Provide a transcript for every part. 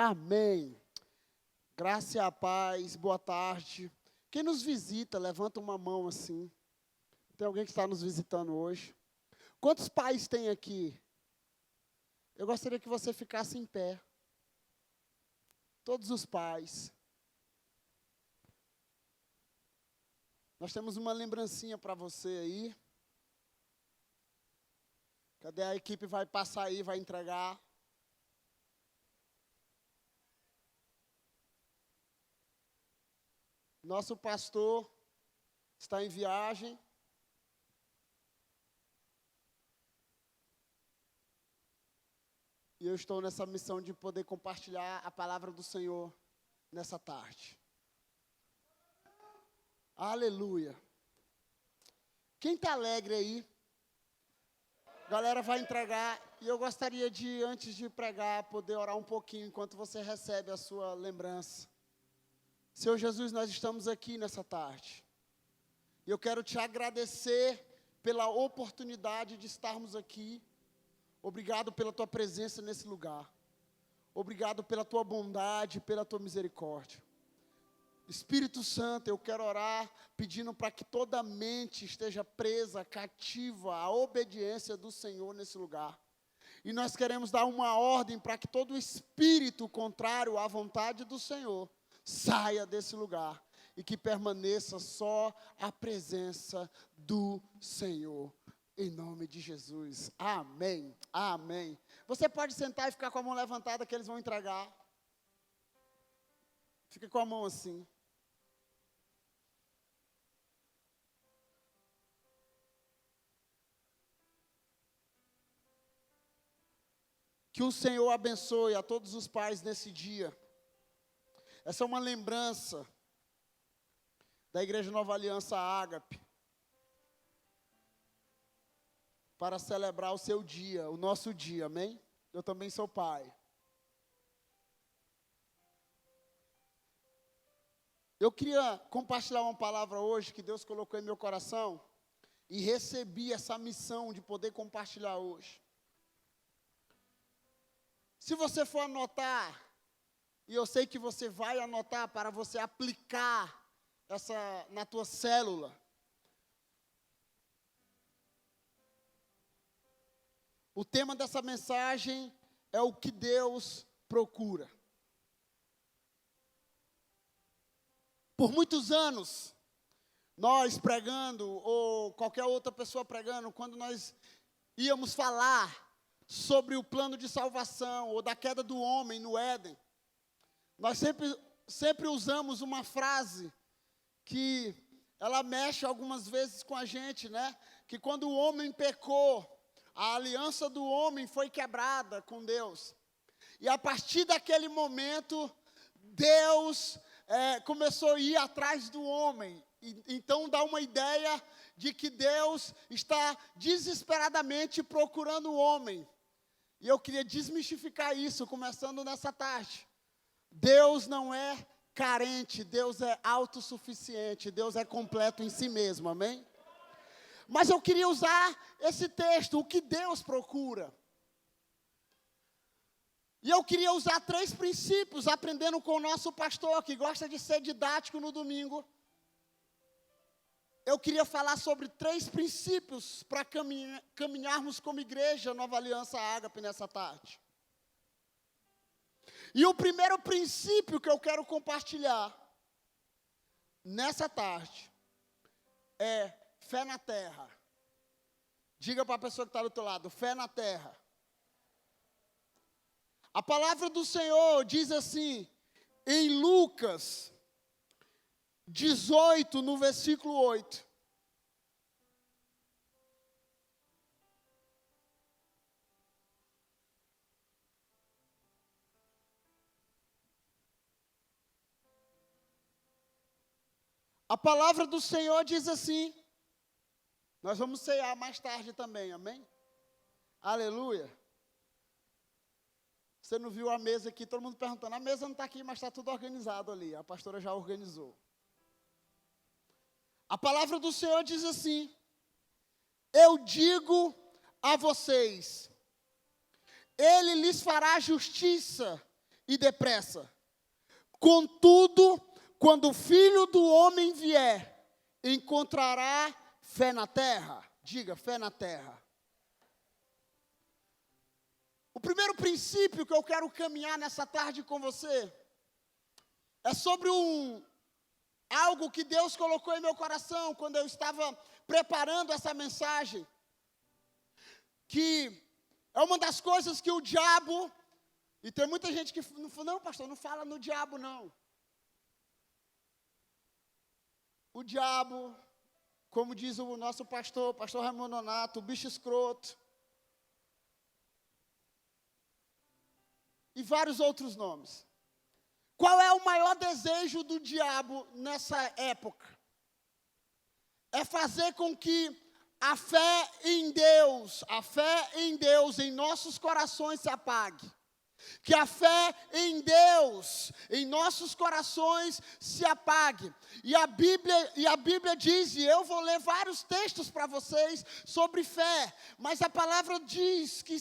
Amém. Graça e a paz, boa tarde. Quem nos visita, levanta uma mão assim. Tem alguém que está nos visitando hoje? Quantos pais tem aqui? Eu gostaria que você ficasse em pé. Todos os pais. Nós temos uma lembrancinha para você aí. Cadê a equipe? Vai passar aí, vai entregar. Nosso pastor está em viagem. E eu estou nessa missão de poder compartilhar a palavra do Senhor nessa tarde. Aleluia. Quem está alegre aí? A galera vai entregar. E eu gostaria de, antes de pregar, poder orar um pouquinho enquanto você recebe a sua lembrança. Senhor Jesus, nós estamos aqui nessa tarde. E eu quero te agradecer pela oportunidade de estarmos aqui. Obrigado pela tua presença nesse lugar. Obrigado pela tua bondade, pela tua misericórdia. Espírito Santo, eu quero orar pedindo para que toda mente esteja presa, cativa à obediência do Senhor nesse lugar. E nós queremos dar uma ordem para que todo espírito contrário à vontade do Senhor saia desse lugar e que permaneça só a presença do Senhor. Em nome de Jesus. Amém. Amém. Você pode sentar e ficar com a mão levantada que eles vão entregar. Fica com a mão assim. Que o Senhor abençoe a todos os pais nesse dia. Essa é uma lembrança da Igreja Nova Aliança Ágape para celebrar o seu dia, o nosso dia, amém? Eu também sou pai. Eu queria compartilhar uma palavra hoje que Deus colocou em meu coração e recebi essa missão de poder compartilhar hoje. Se você for anotar, e eu sei que você vai anotar para você aplicar essa na tua célula. O tema dessa mensagem é o que Deus procura. Por muitos anos, nós pregando, ou qualquer outra pessoa pregando, quando nós íamos falar sobre o plano de salvação, ou da queda do homem no Éden, nós sempre usamos uma frase que ela mexe algumas vezes com a gente, né? Que quando o homem pecou, a aliança do homem foi quebrada com Deus. E a partir daquele momento, Deus começou a ir atrás do homem. Então dá uma ideia de que Deus está desesperadamente procurando o homem. E eu queria desmistificar isso, começando nessa tarde. Deus não é carente, Deus é autossuficiente, Deus é completo em si mesmo, amém? Mas eu queria usar esse texto, o que Deus procura. E eu queria usar 3 princípios, aprendendo com o nosso pastor, que gosta de ser didático no domingo. Eu queria falar sobre 3 princípios para caminharmos como igreja Nova Aliança Ágape nessa tarde. E o primeiro princípio que eu quero compartilhar nessa tarde é fé na terra. Diga para a pessoa que está do teu lado, fé na terra. A palavra do Senhor diz assim, em Lucas 18, no versículo 8. A palavra do Senhor diz assim, nós vamos ceiar mais tarde também, amém? Aleluia. Você não viu a mesa aqui, todo mundo perguntando, a mesa não está aqui, mas está tudo organizado ali, a pastora já organizou. A palavra do Senhor diz assim, eu digo a vocês, Ele lhes fará justiça e depressa. Contudo, quando o Filho do Homem vier, encontrará fé na terra. Diga, fé na terra. O primeiro princípio que eu quero caminhar nessa tarde com você é sobre algo que Deus colocou em meu coração quando eu estava preparando essa mensagem, que é uma das coisas que o diabo, e tem muita gente que, não pastor, não fala no diabo não. O diabo, como diz o nosso pastor Raimundo Nonato, o bicho escroto, e vários outros nomes. Qual é o maior desejo do diabo nessa época? É fazer com que a fé em Deus em nossos corações se apague. Que a fé em Deus, em nossos corações, se apague. E a Bíblia diz, e eu vou ler vários textos para vocês sobre fé, mas a palavra diz que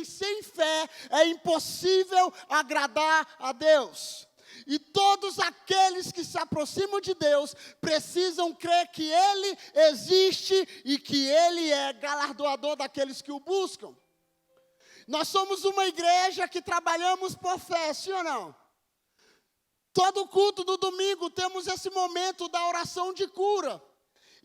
sem fé é impossível agradar a Deus. E todos aqueles que se aproximam de Deus precisam crer que Ele existe e que Ele é galardoador daqueles que o buscam. Nós somos uma igreja que trabalhamos por fé, sim ou não? Todo culto do domingo temos esse momento da oração de cura.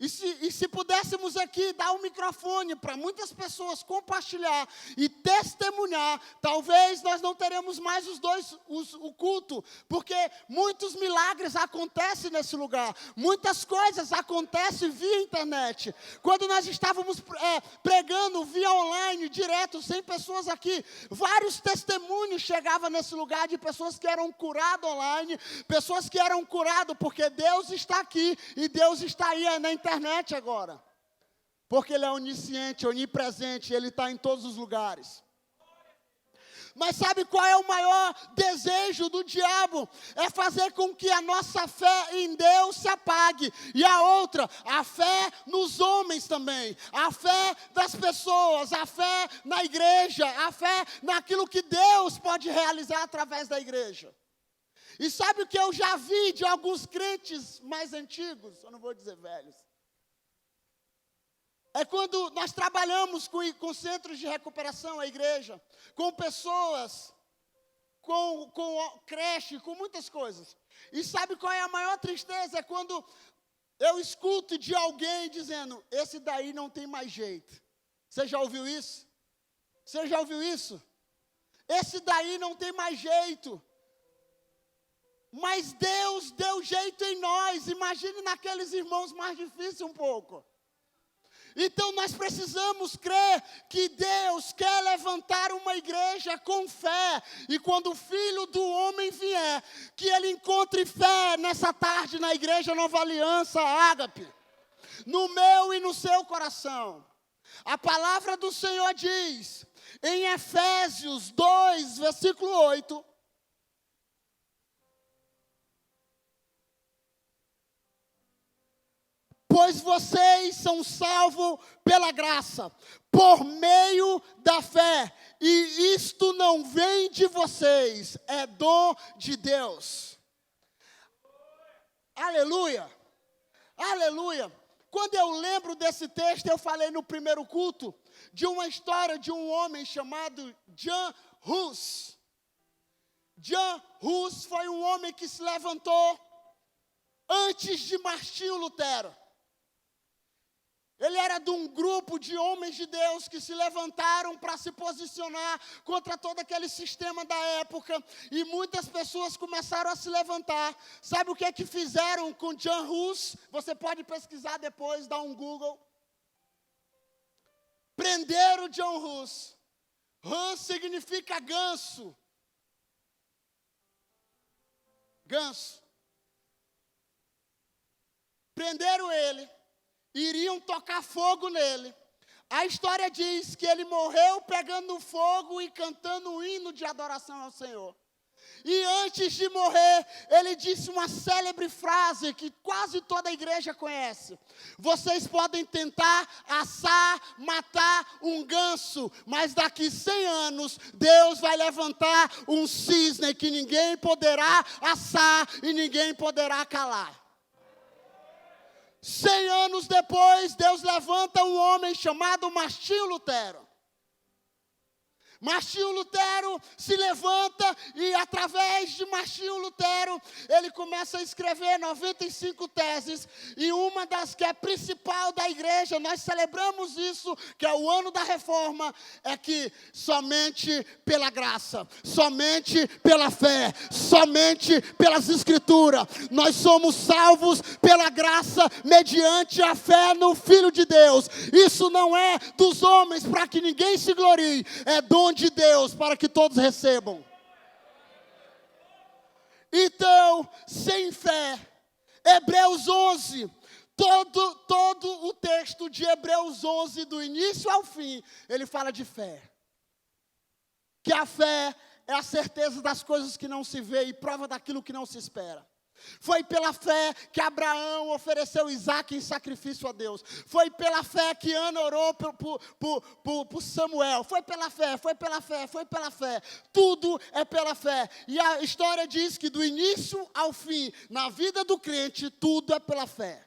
E se pudéssemos aqui dar um microfone para muitas pessoas compartilhar e testemunhar, talvez nós não teremos mais o culto, porque muitos milagres acontecem nesse lugar, muitas coisas acontecem via internet. Quando nós estávamos pregando via online, direto, 100 pessoas aqui, vários testemunhos chegavam nesse lugar de pessoas que eram curadas online, pessoas que eram curadas porque Deus está aqui e Deus está aí na internet agora, porque Ele é onisciente, onipresente, Ele está em todos os lugares. Mas sabe qual é o maior desejo do diabo? É fazer com que a nossa fé em Deus se apague. E a outra, a fé nos homens também. A fé das pessoas, a fé na igreja, a fé naquilo que Deus pode realizar através da igreja. E sabe o que eu já vi de alguns crentes mais antigos? Eu não vou dizer velhos. É quando nós trabalhamos com centros de recuperação, a igreja, com pessoas, com creche, com muitas coisas. E sabe qual é a maior tristeza? É quando eu escuto de alguém dizendo, esse daí não tem mais jeito. Você já ouviu isso? Você já ouviu isso? Esse daí não tem mais jeito. Mas Deus deu jeito em nós. Imagine naqueles irmãos mais difíceis um pouco. Então nós precisamos crer que Deus quer levantar uma igreja com fé. E quando o Filho do Homem vier, que Ele encontre fé nessa tarde na igreja Nova Aliança, Ágape. No meu e no seu coração. A palavra do Senhor diz, em Efésios 2, versículo 8. Pois vocês são salvos pela graça, por meio da fé. E isto não vem de vocês, é dom de Deus. Aleluia, aleluia. Quando eu lembro desse texto, eu falei no primeiro culto, de uma história de um homem chamado John Hus. John Hus foi um homem que se levantou antes de Martinho Lutero. Ele era de um grupo de homens de Deus que se levantaram para se posicionar contra todo aquele sistema da época. E muitas pessoas começaram a se levantar. Sabe o que é que fizeram com John Hus? Você pode pesquisar depois, dar um Google. Prenderam John Hus. Hus significa ganso. Ganso. Prenderam ele. Iriam tocar fogo nele. A história diz que ele morreu pegando fogo e cantando um hino de adoração ao Senhor. E antes de morrer, ele disse uma célebre frase que quase toda a igreja conhece: vocês podem tentar assar, matar um ganso, mas daqui 100 anos, Deus vai levantar um cisne que ninguém poderá assar e ninguém poderá calar. 100 anos depois, Deus levanta um homem chamado Martinho Lutero. Martinho Lutero se levanta e, através de Martinho Lutero, ele começa a escrever 95 teses. E uma das que é principal da igreja, nós celebramos isso, que é o ano da reforma, é que somente pela graça, somente pela fé, somente pelas escrituras, nós somos salvos pela graça, mediante a fé no Filho de Deus. Isso não é dos homens para que ninguém se glorie, é dom de Deus para que todos recebam. Então, sem fé, Hebreus 11, todo o texto de Hebreus 11, do início ao fim, ele fala de fé. Que a fé é a certeza das coisas que não se vê e prova daquilo que não se espera. Foi pela fé que Abraão ofereceu Isaac em sacrifício a Deus. Foi pela fé que Ana orou por Samuel. Foi pela fé, foi pela fé, foi pela fé. Tudo é pela fé. E a história diz que do início ao fim, na vida do crente, tudo é pela fé.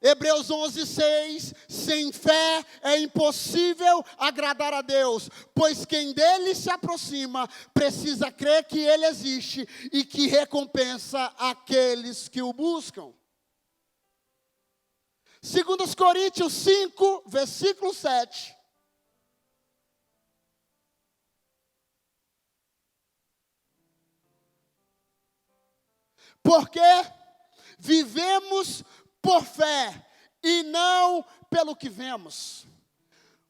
Hebreus 11, 6, sem fé é impossível agradar a Deus, pois quem dele se aproxima precisa crer que ele existe e que recompensa aqueles que o buscam. 2 Coríntios 5, versículo 7. Porque vivemos por fé e não pelo que vemos.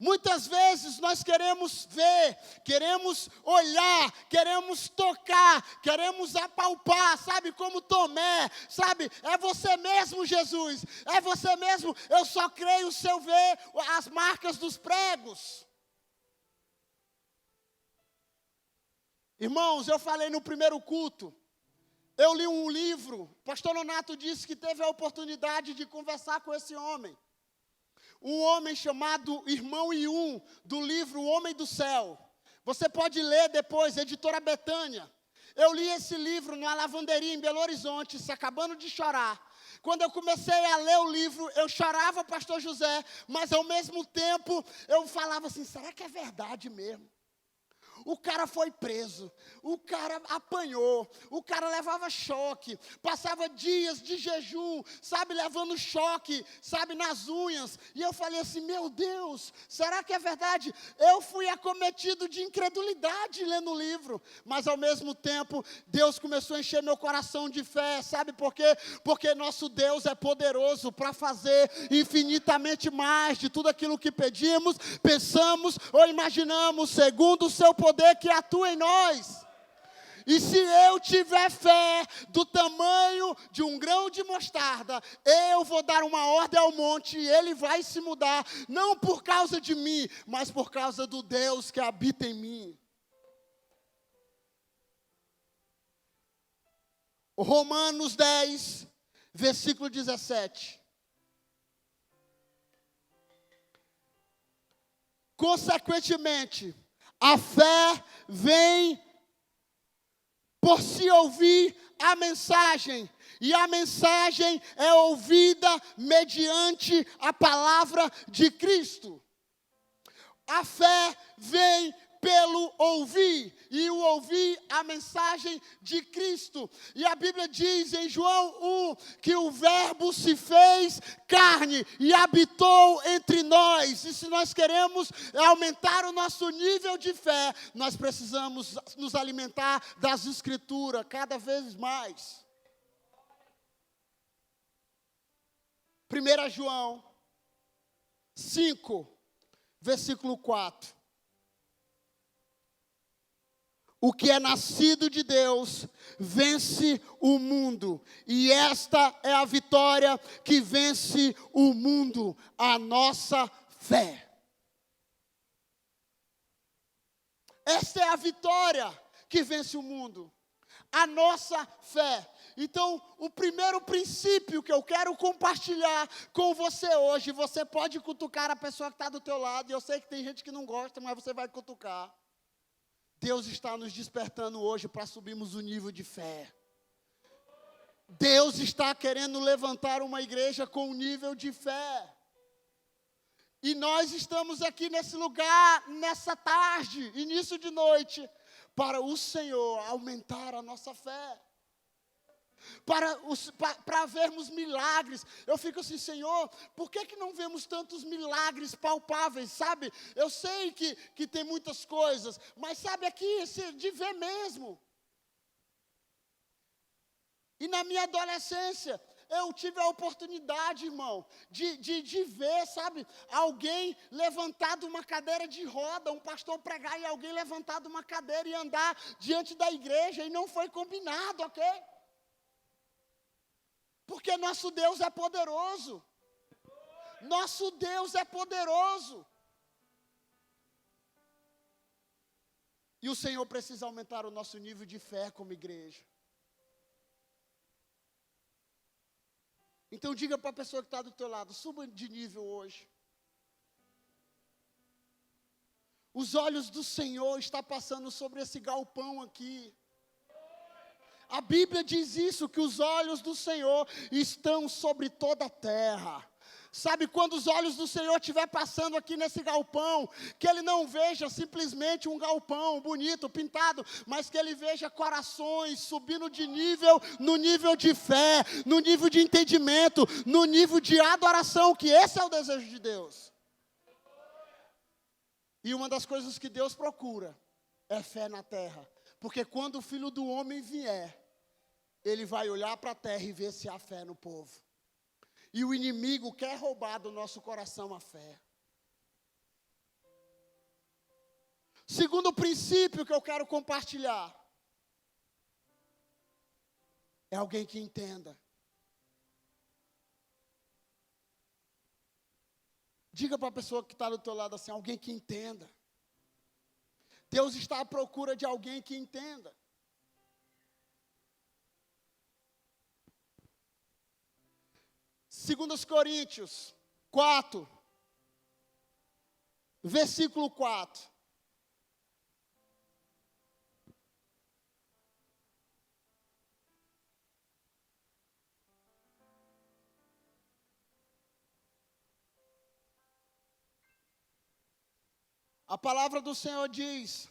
Muitas vezes nós queremos ver, queremos olhar, queremos tocar, queremos apalpar, sabe, como Tomé, sabe, é você mesmo, Jesus, é você mesmo, eu só creio se eu ver as marcas dos pregos. Irmãos, eu falei no primeiro culto, eu li um livro, o pastor Nonato disse que teve a oportunidade de conversar com esse homem. Um homem chamado Irmão Yun, do livro O Homem do Céu. Você pode ler depois, editora Betânia. Eu li esse livro numa lavanderia em Belo Horizonte, se acabando de chorar. Quando eu comecei a ler o livro, eu chorava, pastor José, mas ao mesmo tempo eu falava assim, será que é verdade mesmo? O cara foi preso, o cara apanhou, o cara levava choque, passava dias de jejum, sabe, levando choque, sabe, nas unhas. E eu falei assim, meu Deus, será que é verdade? Eu fui acometido de incredulidade lendo o livro, mas ao mesmo tempo, Deus começou a encher meu coração de fé, sabe por quê? Porque nosso Deus é poderoso para fazer infinitamente mais de tudo aquilo que pedimos, pensamos ou imaginamos, segundo o seu poder que atua em nós. E se eu tiver fé do tamanho de um grão de mostarda, eu vou dar uma ordem ao monte e ele vai se mudar, não por causa de mim, mas por causa do Deus que habita em mim. Romanos 10, versículo 17. Consequentemente, a fé vem por se ouvir a mensagem, e a mensagem é ouvida mediante a palavra de Cristo. A fé vem pelo ouvir, e o ouvir a mensagem de Cristo. E a Bíblia diz em João 1, que o verbo se fez carne e habitou entre nós. E se nós queremos aumentar o nosso nível de fé, nós precisamos nos alimentar das Escrituras cada vez mais. 1 João 5, versículo 4. O que é nascido de Deus vence o mundo, e esta é a vitória que vence o mundo, a nossa fé. Esta é a vitória que vence o mundo. A nossa fé. Então, o primeiro princípio que eu quero compartilhar com você hoje, você pode cutucar a pessoa que está do teu lado, e eu sei que tem gente que não gosta, mas você vai cutucar. Deus está nos despertando hoje para subirmos o nível de fé. Deus está querendo levantar uma igreja com um nível de fé. E nós estamos aqui nesse lugar, nessa tarde, início de noite, para o Senhor aumentar a nossa fé. Para vermos milagres. Eu fico assim, Senhor, por que não vemos tantos milagres palpáveis, sabe? Eu sei que tem muitas coisas, mas sabe aqui, de ver mesmo. E na minha adolescência, eu tive a oportunidade, irmão, de ver, sabe, alguém levantado uma cadeira de roda, um pastor pregar e alguém levantado uma cadeira e andar diante da igreja, e não foi combinado, ok? Porque nosso Deus é poderoso. Nosso Deus é poderoso. E o Senhor precisa aumentar o nosso nível de fé como igreja. Então diga para a pessoa que está do teu lado, suba de nível hoje. Os olhos do Senhor estão passando sobre esse galpão aqui. A Bíblia diz isso, que os olhos do Senhor estão sobre toda a terra. Sabe, quando os olhos do Senhor estiver passando aqui nesse galpão, que Ele não veja simplesmente um galpão bonito, pintado, mas que Ele veja corações subindo de nível, no nível de fé, no nível de entendimento, no nível de adoração, que esse é o desejo de Deus. E uma das coisas que Deus procura é fé na terra, porque quando o Filho do Homem vier, Ele vai olhar para a terra e ver se há fé no povo. E o inimigo quer roubar do nosso coração a fé. Segundo princípio que eu quero compartilhar. É alguém que entenda. Diga para a pessoa que está do teu lado assim, alguém que entenda. Deus está à procura de alguém que entenda. 2 Coríntios 4, versículo 4. A palavra do Senhor diz,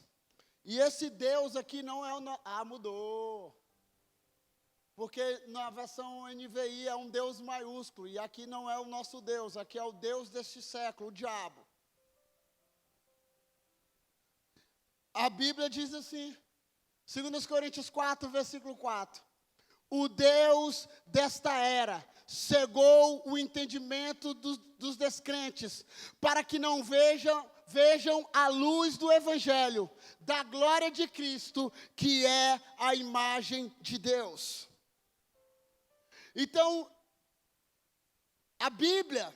e esse Deus aqui não é o... mudou. Porque na versão NVI é um Deus maiúsculo, e aqui não é o nosso Deus, aqui é o Deus deste século, o diabo. A Bíblia diz assim, 2 Coríntios 4, versículo 4. O Deus desta era cegou o entendimento dos descrentes, para que não vejam a luz do Evangelho, da glória de Cristo, que é a imagem de Deus. Então, a Bíblia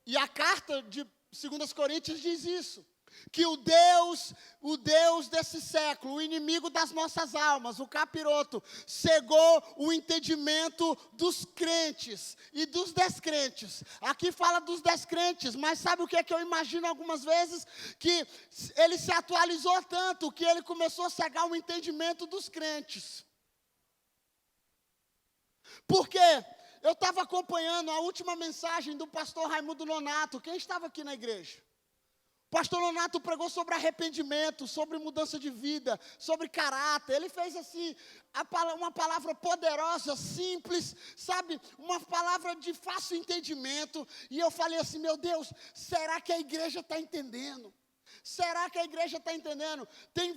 e a carta de 2 Coríntios diz isso, que o Deus desse século, o inimigo das nossas almas, o capiroto, cegou o entendimento dos crentes e dos descrentes. Aqui fala dos descrentes, mas sabe o que é que eu imagino algumas vezes? Que ele se atualizou tanto que ele começou a cegar o entendimento dos crentes. Porque eu estava acompanhando a última mensagem do pastor Raimundo Nonato. Quem estava aqui na igreja? O pastor Nonato pregou sobre arrependimento, sobre mudança de vida, sobre caráter. Ele fez assim, uma palavra poderosa, simples, sabe? Uma palavra de fácil entendimento. E eu falei assim, meu Deus, será que a igreja está entendendo? Será que a igreja está entendendo? Tem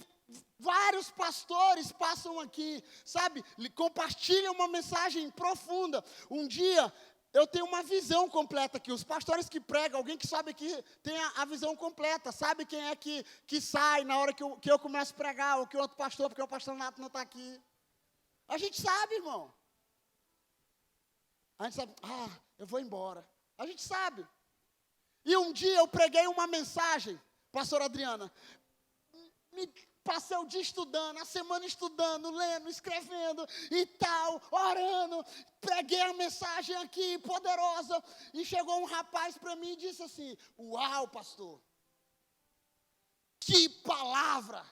vários pastores passam aqui, sabe? Compartilham uma mensagem profunda. Um dia, eu tenho uma visão completa aqui. Os pastores que pregam, alguém que sabe aqui, tem a visão completa. Sabe quem é que sai na hora que eu começo a pregar, ou que outro pastor, porque o pastor Nato não está aqui. A gente sabe, irmão. A gente sabe, eu vou embora. A gente sabe. E um dia eu preguei uma mensagem, pastora Adriana, Passei o dia estudando, a semana estudando, lendo, escrevendo e tal, orando. Preguei a mensagem aqui, poderosa. E chegou um rapaz para mim e disse assim: uau, pastor, que palavra!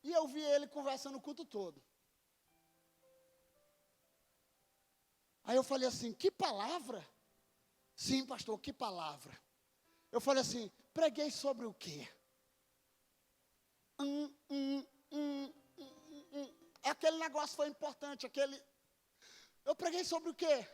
E eu vi ele conversando o culto todo. Aí eu falei assim: que palavra? Sim, pastor, que palavra? Eu falei assim: preguei sobre o quê? Aquele negócio foi importante, eu preguei sobre o quê?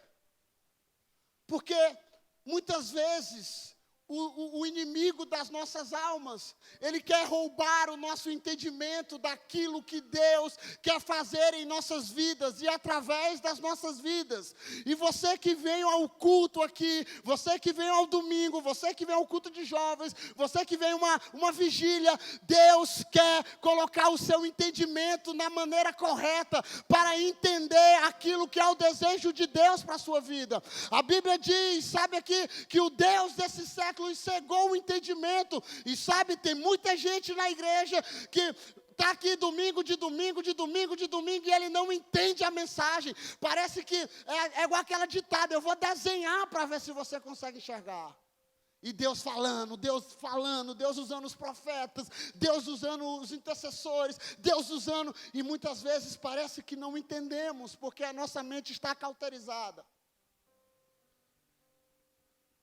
Porque muitas vezes o inimigo das nossas almas, ele quer roubar o nosso entendimento daquilo que Deus quer fazer em nossas vidas e através das nossas vidas. E você que vem ao culto aqui, você que vem ao domingo, você que vem ao culto de jovens, você que vem uma vigília, Deus quer colocar o seu entendimento na maneira correta para entender aquilo que é o desejo de Deus para a sua vida. A Bíblia diz, sabe aqui, que o Deus desse século cegou o entendimento. E sabe, tem muita gente na igreja que está aqui domingo, e ele não entende a mensagem. Parece que é igual aquela ditada: eu vou desenhar para ver se você consegue enxergar. E Deus falando, Deus usando os profetas, Deus usando os intercessores, Deus usando, e muitas vezes parece que não entendemos, porque a nossa mente está cauterizada.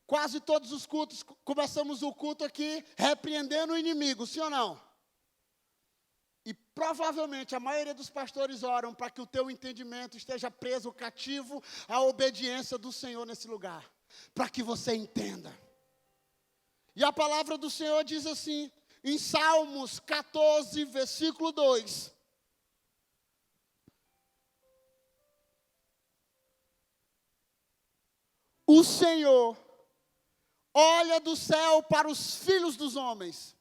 Quase todos os cultos, começamos o culto aqui repreendendo o inimigo, sim ou não? E provavelmente a maioria dos pastores oram para que o teu entendimento esteja preso, cativo à obediência do Senhor nesse lugar, para que você entenda. E a palavra do Senhor diz assim, em Salmos 14, versículo 2. O Senhor olha do céu para os filhos dos homens,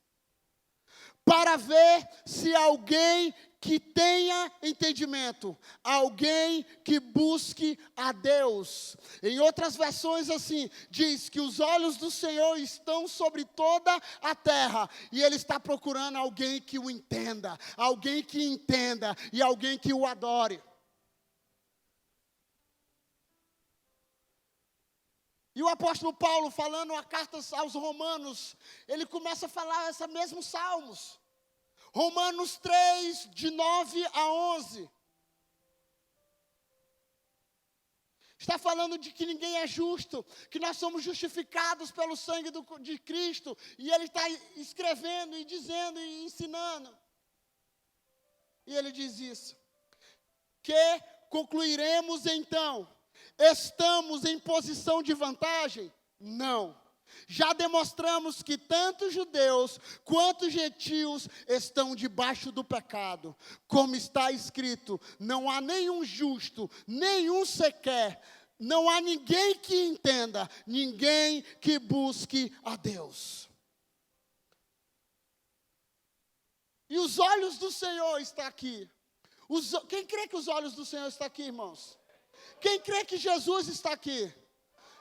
para ver se alguém que tenha entendimento, alguém que busque a Deus. Em outras versões assim, diz que os olhos do Senhor estão sobre toda a terra, e Ele está procurando alguém que o entenda, alguém que entenda e alguém que o adore. E o apóstolo Paulo, falando a carta aos Romanos, ele começa a falar esse mesmo Salmos. Romanos 3, de 9 a 11. Está falando de que ninguém é justo, que nós somos justificados pelo sangue de Cristo. E ele está escrevendo e dizendo e ensinando. E ele diz isso. Que concluiremos então? Estamos em posição de vantagem? Não. Já demonstramos que tanto judeus quanto gentios estão debaixo do pecado. Como está escrito, não há nenhum justo, nenhum sequer. Não há ninguém que entenda, ninguém que busque a Deus. E os olhos do Senhor estão aqui. Quem crê que os olhos do Senhor estão aqui, irmãos? Quem crê que Jesus está aqui?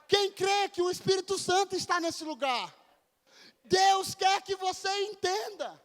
Quem crê que o Espírito Santo está nesse lugar? Deus quer que você entenda.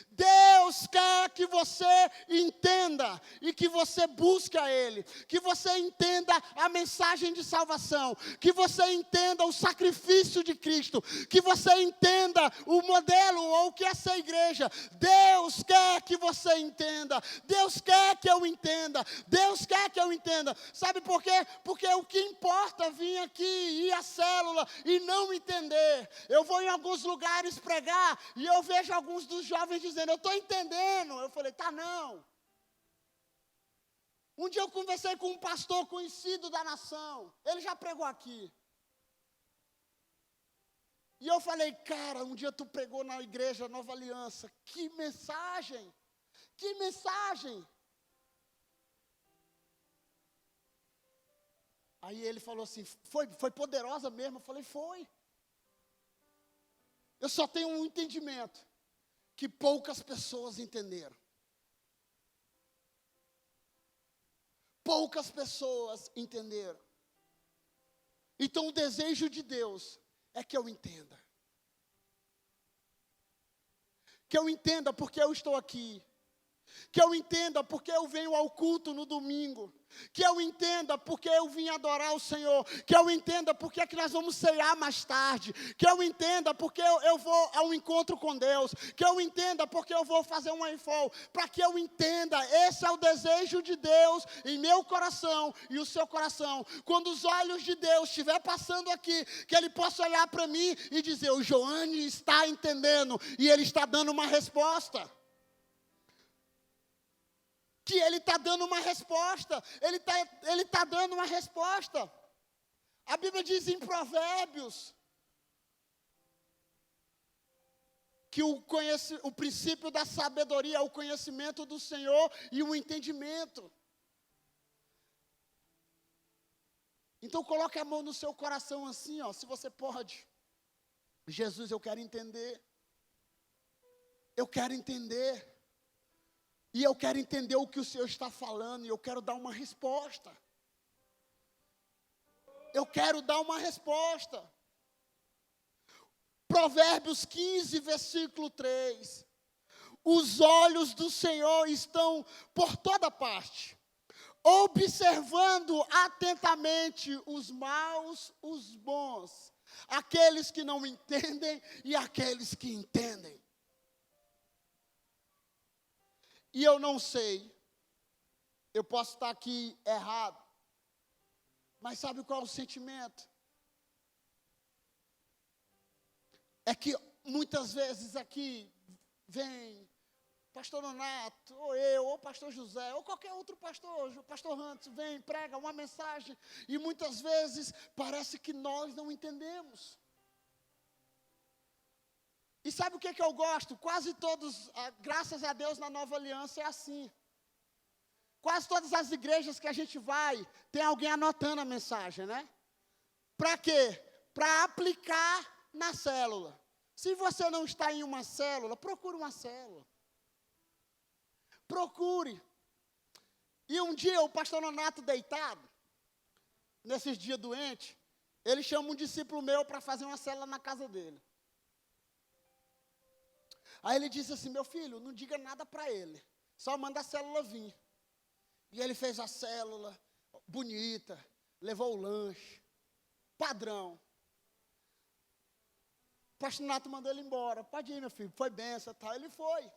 Deus quer que você entenda e que você busque a Ele, que você entenda a mensagem de salvação, que você entenda o sacrifício de Cristo, que você entenda o modelo ou o que é ser igreja. Deus quer que você entenda, Deus quer que eu entenda, Deus quer que eu entenda. Sabe por quê? Porque o que importa é vir aqui, ir à célula e não entender. Eu vou em alguns lugares pregar e eu vejo alguns dos jovens dizendo: eu estou entendendo. Eu falei: tá não. Um dia eu conversei com um pastor conhecido da nação. Ele já pregou aqui. E eu falei: cara, um dia tu pregou na igreja Nova Aliança. Que mensagem! Que mensagem! Aí ele falou assim: foi poderosa mesmo? Eu falei: foi. Eu só tenho um entendimento que poucas pessoas entenderam. Poucas pessoas entenderam. Então o desejo de Deus é que eu entenda. Que eu entenda porque eu estou aqui. Que eu entenda porque eu venho ao culto no domingo. Que eu entenda porque eu vim adorar o Senhor. Que eu entenda porque é que nós vamos ceiar mais tarde. Que eu entenda porque eu vou ao encontro com Deus. Que eu entenda porque eu vou fazer um info. Para que eu entenda, esse é o desejo de Deus em meu coração e o seu coração. Quando os olhos de Deus estiver passando aqui, que Ele possa olhar para mim e dizer, o Joane está entendendo e Ele está dando uma resposta. Que Ele está dando uma resposta, Ele tá dando uma resposta. A Bíblia diz em Provérbios, que o princípio da sabedoria é o conhecimento do Senhor e o entendimento. Então coloque a mão no seu coração assim, ó, se você pode. Jesus, eu quero entender. Eu quero entender. E eu quero entender o que o Senhor está falando, e eu quero dar uma resposta. Eu quero dar uma resposta. Provérbios 15, versículo 3. Os olhos do Senhor estão por toda parte, observando atentamente os maus, os bons, aqueles que não entendem e aqueles que entendem. E eu não sei, eu posso estar aqui errado, mas sabe qual é o sentimento? É que muitas vezes aqui vem pastor Nonato, ou eu, ou pastor José, ou qualquer outro pastor, pastor Hantos, vem, prega uma mensagem, e muitas vezes parece que nós não entendemos. E sabe o que eu gosto? Quase todos, graças a Deus, na Nova Aliança é assim. Quase todas as igrejas que a gente vai, tem alguém anotando a mensagem, né? Para quê? Para aplicar na célula. Se você não está em uma célula, procure uma célula. Procure. E um dia o pastor Nonato deitado, nesses dias doentes, ele chama um discípulo meu para fazer uma célula na casa dele. Aí ele disse assim, meu filho, não diga nada para ele, só manda a célula vir. E ele fez a célula, bonita, levou o lanche, padrão. O pastor Nato mandou ele embora, pode ir meu filho, foi benção, tal. Ele foi.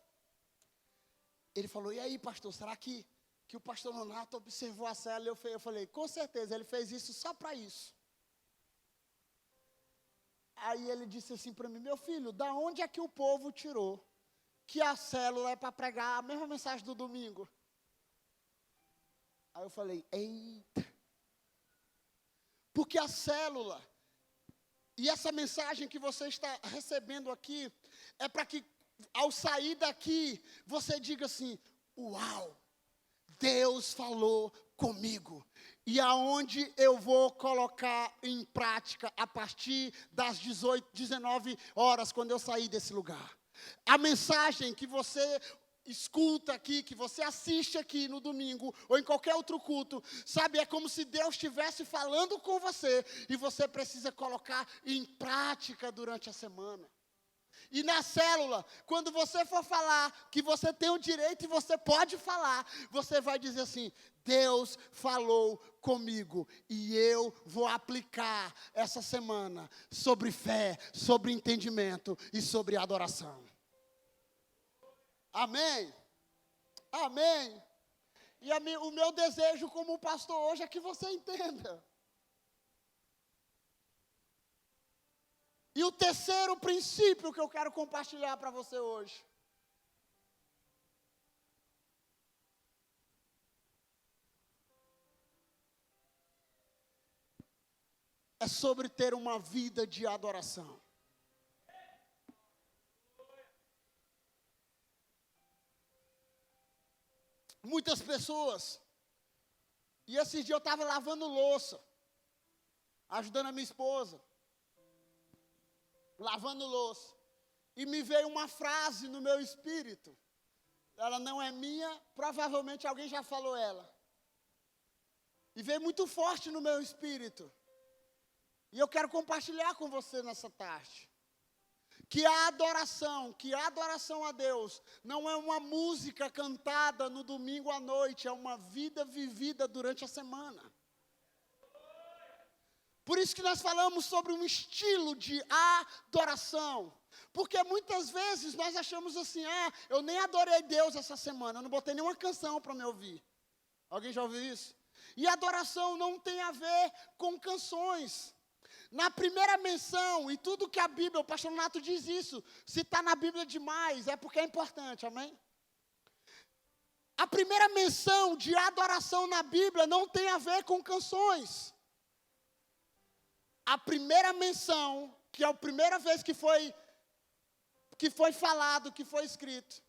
Ele falou, e aí pastor, será que o pastor Nonato observou a célula? Eu falei, com certeza, ele fez isso só para isso. Aí ele disse assim para mim, meu filho, da onde é que o povo tirou que a célula é para pregar a mesma mensagem do domingo? Aí eu falei, eita. Porque a célula, e essa mensagem que você está recebendo aqui, é para que ao sair daqui, você diga assim, uau, Deus falou comigo. E aonde eu vou colocar em prática a partir das 19 horas, quando eu sair desse lugar. A mensagem que você escuta aqui, que você assiste aqui no domingo, ou em qualquer outro culto, sabe, é como se Deus estivesse falando com você, e você precisa colocar em prática durante a semana. E na célula, quando você for falar que você tem o direito e você pode falar, você vai dizer assim, Deus falou comigo e eu vou aplicar essa semana sobre fé, sobre entendimento e sobre adoração. Amém? Amém? E o meu desejo como pastor hoje é que você entenda. E o terceiro princípio que eu quero compartilhar para você hoje. É sobre ter uma vida de adoração. Muitas pessoas, e esses dias eu estava lavando louça, ajudando a minha esposa, lavando louça, e me veio uma frase no meu espírito, ela não é minha, provavelmente alguém já falou ela, e veio muito forte no meu espírito, e eu quero compartilhar com você nessa tarde, que a adoração a Deus não é uma música cantada no domingo à noite, é uma vida vivida durante a semana. Por isso que nós falamos sobre um estilo de adoração. Porque muitas vezes nós achamos assim, eu nem adorei Deus essa semana, eu não botei nenhuma canção para me ouvir. Alguém já ouviu isso? E adoração não tem a ver com canções. Na primeira menção, e tudo que a Bíblia, o pastor Nato diz isso, se está na Bíblia demais, é porque é importante, amém? A primeira menção de adoração na Bíblia não tem a ver com canções. A primeira menção, que é a primeira vez que foi falado, que foi escrito,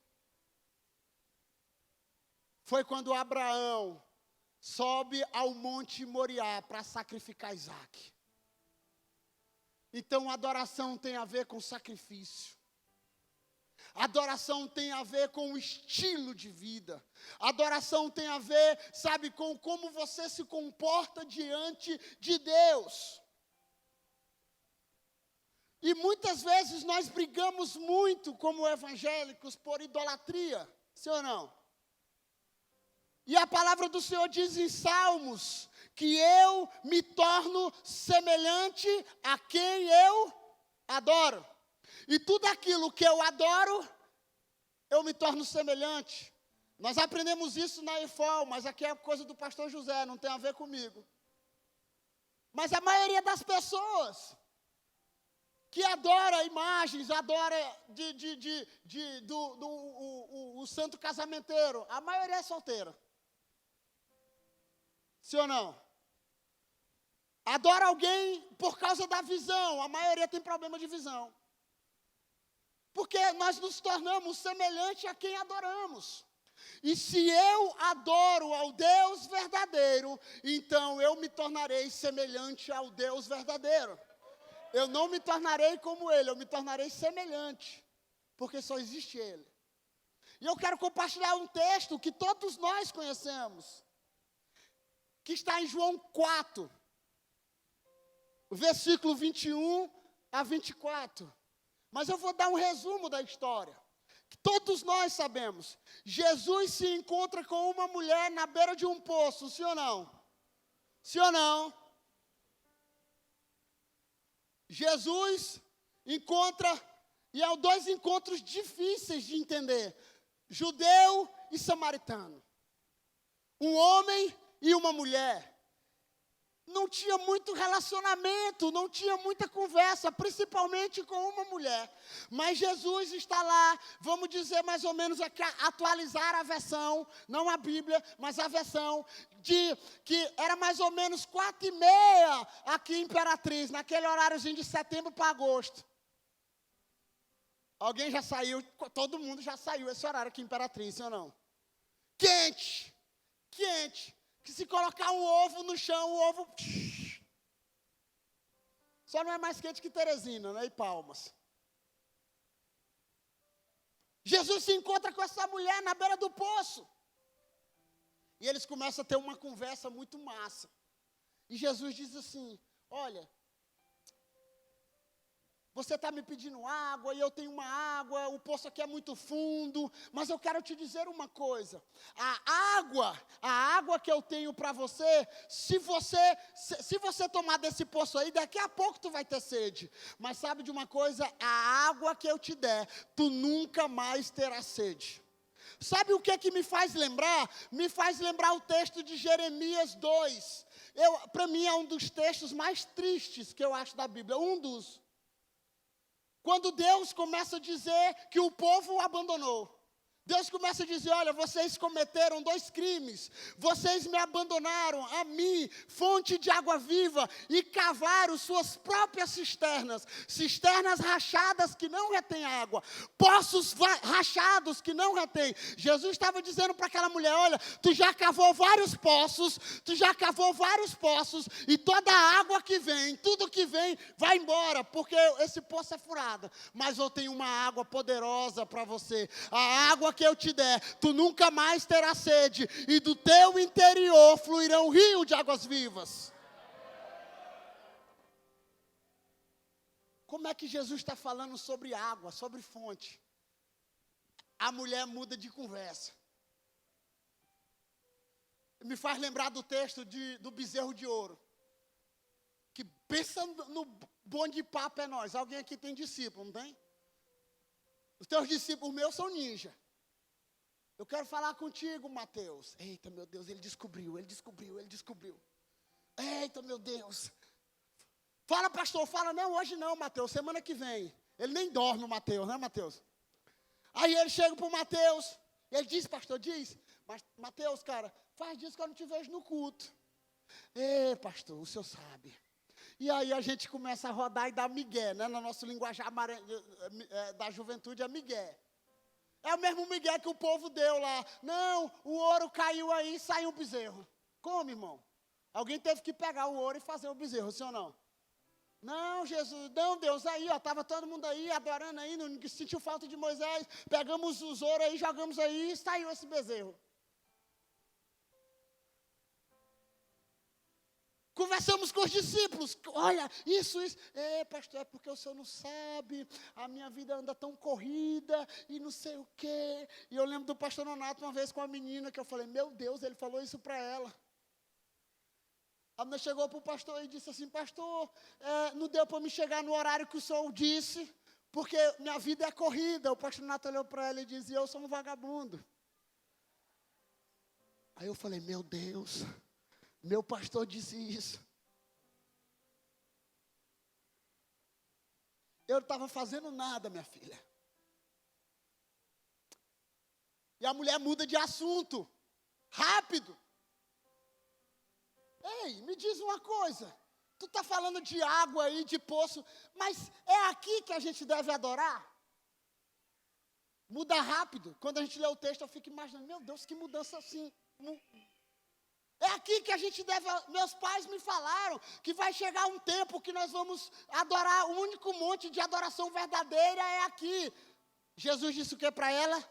foi quando Abraão sobe ao Monte Moriá para sacrificar Isaac. Então, adoração tem a ver com sacrifício. Adoração tem a ver com o estilo de vida. Adoração tem a ver, sabe, com como você se comporta diante de Deus. E muitas vezes nós brigamos muito como evangélicos por idolatria, sim ou não? E a palavra do Senhor diz em Salmos que eu me torno semelhante a quem eu adoro. E tudo aquilo que eu adoro, eu me torno semelhante. Nós aprendemos isso na EFOL, mas aqui é coisa do pastor José, não tem a ver comigo. Mas a maioria das pessoas que adora imagens, adora o santo casamenteiro, a maioria é solteira. Sim ou não? Adora alguém por causa da visão, a maioria tem problema de visão. Porque nós nos tornamos semelhantes a quem adoramos. E se eu adoro ao Deus verdadeiro, então eu me tornarei semelhante ao Deus verdadeiro. Eu não me tornarei como Ele, eu me tornarei semelhante, porque só existe Ele. E eu quero compartilhar um texto que todos nós conhecemos, que está em João 4, versículo 21 a 24. Mas eu vou dar um resumo da história, que todos nós sabemos. Jesus se encontra com uma mulher na beira de um poço, sim ou não? Sim ou não? Jesus encontra, e há dois encontros difíceis de entender, judeu e samaritano. Um homem e uma mulher. Não tinha muito relacionamento, não tinha muita conversa, principalmente com uma mulher. Mas Jesus está lá, vamos dizer mais ou menos, atualizar a versão, não a Bíblia, mas a versão, de que era mais ou menos 4:30 aqui em Imperatriz, naquele horáriozinho de setembro para agosto. Alguém já saiu, todo mundo já saiu esse horário aqui em Imperatriz, sim ou não? Quente, quente. Que se colocar um ovo no chão, o ovo... Só não é mais quente que Teresina, né? E Palmas. Jesus se encontra com essa mulher na beira do poço. E eles começam a ter uma conversa muito massa. E Jesus diz assim, olha, você está me pedindo água, e eu tenho uma água, o poço aqui é muito fundo, mas eu quero te dizer uma coisa, a água que eu tenho para você, se você tomar desse poço aí, daqui a pouco tu vai ter sede, mas sabe de uma coisa, a água que eu te der, tu nunca mais terás sede. Sabe o que me faz lembrar? Me faz lembrar o texto de Jeremias 2, para mim é um dos textos mais tristes que eu acho da Bíblia, um dos. Quando Deus começa a dizer que o povo o abandonou. Deus começa a dizer, olha, vocês cometeram 2 crimes. Vocês me abandonaram, a mim, fonte de água viva, e cavaram suas próprias cisternas. Cisternas rachadas que não retêm água. Poços rachados que não retêm. Jesus estava dizendo para aquela mulher, olha, tu já cavou vários poços, e toda a água que vem, tudo que vem, vai embora, porque esse poço é furado. Mas eu tenho uma água poderosa para você. A água que eu te der, tu nunca mais terás sede, e do teu interior fluirá um rio de águas vivas. como é que Jesus está falando sobre água, sobre fonte? A mulher muda de conversa. Me faz lembrar do texto do bezerro de ouro. Que pensa no bom de papo é nós. Alguém aqui tem discípulo, não tem? Os teus discípulos meus são ninja. Eu quero falar contigo, Mateus. Eita, meu Deus, ele descobriu. Eita, meu Deus. Fala, pastor, fala. Não, hoje não, Mateus, semana que vem. Ele nem dorme, o Mateus, né, Mateus? Aí ele chega para o Mateus. Ele diz, pastor, diz. Mas, Mateus, cara, faz dias que eu não te vejo no culto. Pastor, o senhor sabe. E aí a gente começa a rodar e dar migué, né? No nosso linguajar da juventude é migué. É o mesmo migué que o povo deu lá. Não, o ouro caiu aí e saiu um bezerro. Como, irmão? Alguém teve que pegar o ouro e fazer o bezerro, sim ou não? Não, Jesus, não, Deus, aí, ó, estava todo mundo aí, adorando aí, não sentiu falta de Moisés, pegamos os ouros aí, jogamos aí e saiu esse bezerro. Conversamos com os discípulos, olha, isso. Pastor, é porque o senhor não sabe, a minha vida anda tão corrida e não sei o quê. E eu lembro do pastor Nonato uma vez com uma menina que eu falei, meu Deus, ele falou isso para ela. A menina chegou para o pastor e disse assim, pastor, não deu para me chegar no horário que o senhor disse, porque minha vida é corrida. O pastor Nonato olhou para ela e disse, eu sou um vagabundo. Aí eu falei, meu Deus, meu pastor disse isso. Eu não estava fazendo nada, minha filha. E a mulher muda de assunto. Rápido. Ei, me diz uma coisa. Tu está falando de água aí, de poço. Mas é aqui que a gente deve adorar? Muda rápido. Quando a gente lê o texto, eu fico imaginando, meu Deus, que mudança assim. É aqui que a gente deve, meus pais me falaram, que vai chegar um tempo que nós vamos adorar, o único monte de adoração verdadeira é aqui. Jesus disse o que para ela?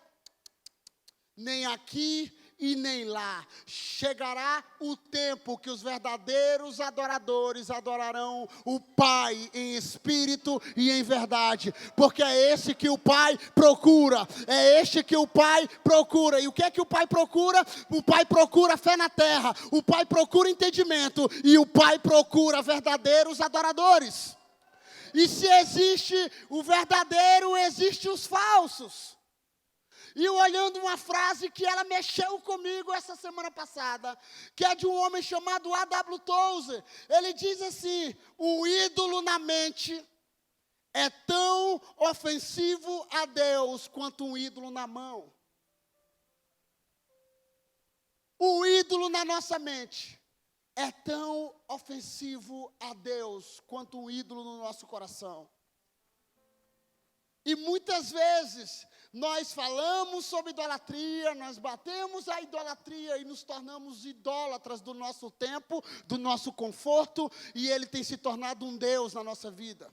Nem aqui e nem lá. Chegará o tempo que os verdadeiros adoradores adorarão o Pai em espírito e em verdade. Porque é esse que o Pai procura. É este que o Pai procura. E o que é que o Pai procura? O Pai procura fé na terra. O Pai procura entendimento. E o Pai procura verdadeiros adoradores. E se existe o verdadeiro, existem os falsos. E eu olhando uma frase que ela mexeu comigo essa semana passada, que é de um homem chamado A.W. Tozer. Ele diz assim, o ídolo na mente é tão ofensivo a Deus quanto um ídolo na mão. O ídolo na nossa mente é tão ofensivo a Deus quanto um ídolo no nosso coração. E muitas vezes nós falamos sobre idolatria, nós batemos a idolatria e nos tornamos idólatras do nosso tempo, do nosso conforto, e ele tem se tornado um Deus na nossa vida.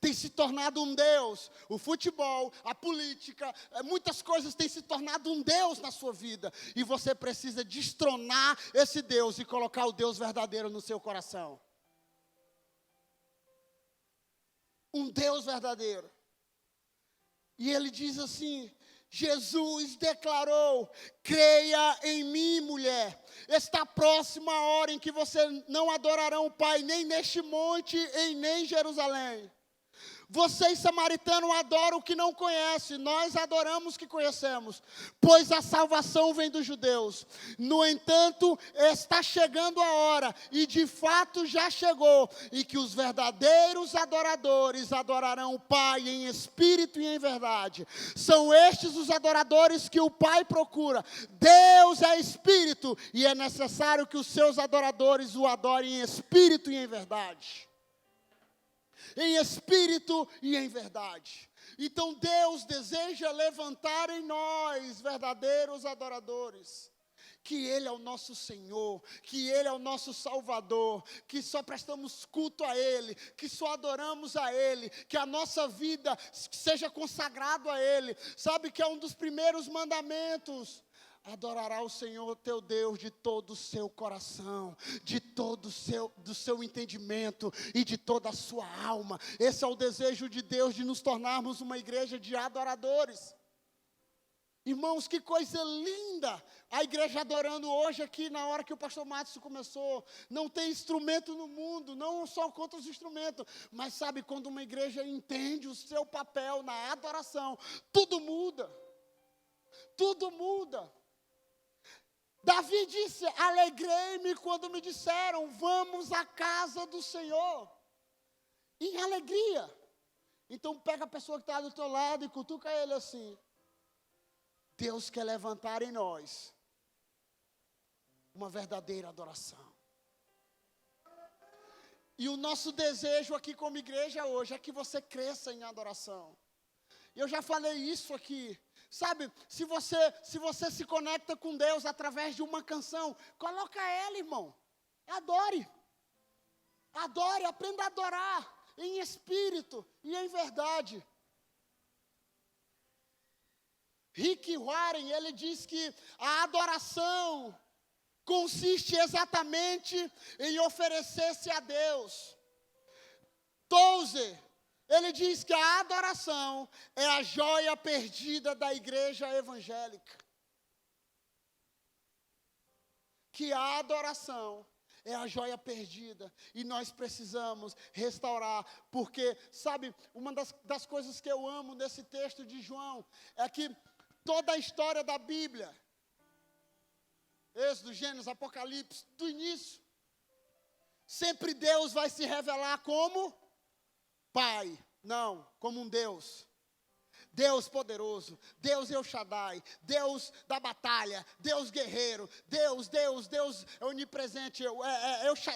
Tem se tornado um Deus. O futebol, a política, muitas coisas têm se tornado um Deus na sua vida. E você precisa destronar esse Deus e colocar o Deus verdadeiro no seu coração. Um Deus verdadeiro. E ele diz assim, Jesus declarou, creia em mim, mulher. Está próxima a hora em que você não adorarão o Pai, nem neste monte, e nem em Jerusalém. Vocês, samaritanos, adoram o que não conhecem, nós adoramos o que conhecemos, pois a salvação vem dos judeus. No entanto, está chegando a hora, e de fato já chegou, e que os verdadeiros adoradores adorarão o Pai em espírito e em verdade. São estes os adoradores que o Pai procura. Deus é espírito, e é necessário que os seus adoradores o adorem em espírito e em verdade. Em espírito e em verdade. Então Deus deseja levantar em nós verdadeiros adoradores. Que Ele é o nosso Senhor, que Ele é o nosso Salvador, que só prestamos culto a Ele, que só adoramos a Ele, que a nossa vida seja consagrada a Ele. Sabe que é um dos primeiros mandamentos. adorará o Senhor teu Deus de todo o seu coração, de todo do seu entendimento e de toda a sua alma. Esse é o desejo de Deus, de nos tornarmos uma igreja de adoradores. Irmãos, que coisa linda, a igreja adorando hoje aqui, na hora que o pastor Márcio começou. Não tem instrumento no mundo, não só contra os instrumentos, mas sabe, quando uma igreja entende o seu papel na adoração, tudo muda, tudo muda. Davi disse, alegrei-me quando me disseram, vamos à casa do Senhor, em alegria. Então pega a pessoa que está do teu lado e cutuca ele assim. Deus quer levantar em nós uma verdadeira adoração. E o nosso desejo aqui como igreja hoje é que você cresça em adoração. Eu já falei isso aqui. Sabe, se você se conecta com Deus através de uma canção, coloca ela, irmão. Adore. Adore, aprenda a adorar em espírito e em verdade. Rick Warren, ele diz que a adoração consiste exatamente em oferecer-se a Deus. Tozer, ele diz que a adoração é a joia perdida da igreja evangélica. Que a adoração é a joia perdida e nós precisamos restaurar, porque, sabe, uma das coisas que eu amo nesse texto de João é que toda a história da Bíblia, Êxodo, Gênesis, Apocalipse, do início, sempre Deus vai se revelar como Pai, não, como um Deus. Deus poderoso, Deus El Shaddai, Deus da batalha, Deus guerreiro, Deus é onipresente,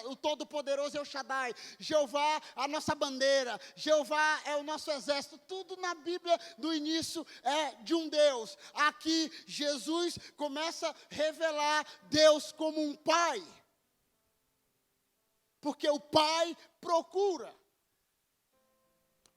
o Todo-Poderoso El Shaddai, Jeová a nossa bandeira, Jeová é o nosso exército, tudo na Bíblia do início é de um Deus. Aqui Jesus começa a revelar Deus como um Pai, porque o Pai procura.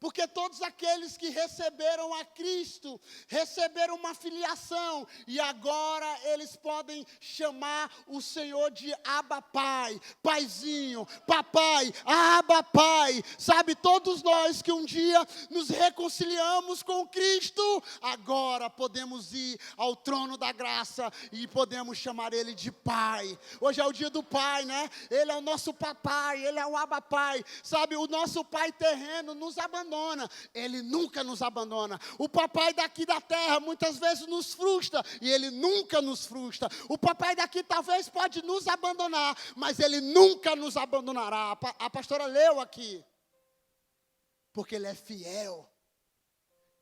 Porque todos aqueles que receberam a Cristo, receberam uma filiação, e agora eles podem chamar o Senhor de Abba Pai, Paizinho, Papai, Abba Pai. Sabe, todos nós que um dia nos reconciliamos com Cristo, agora podemos ir ao trono da graça e podemos chamar Ele de Pai. Hoje é o dia do Pai, né? Ele é o nosso Papai, Ele é o Abba Pai. Sabe, o nosso Pai terreno nos abandona. Ele nunca nos abandona. O papai daqui da terra muitas vezes nos frustra e ele nunca nos frustra. O papai daqui talvez pode nos abandonar, mas ele nunca nos abandonará. A pastora leu aqui. Porque ele é fiel.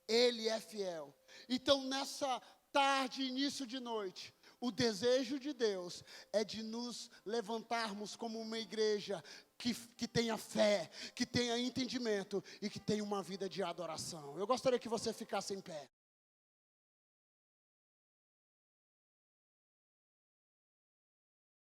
Ele é fiel. Então nessa tarde, início de noite, o desejo de Deus é de nos levantarmos como uma igreja que tenha fé, que tenha entendimento e que tenha uma vida de adoração. Eu gostaria que você ficasse em pé.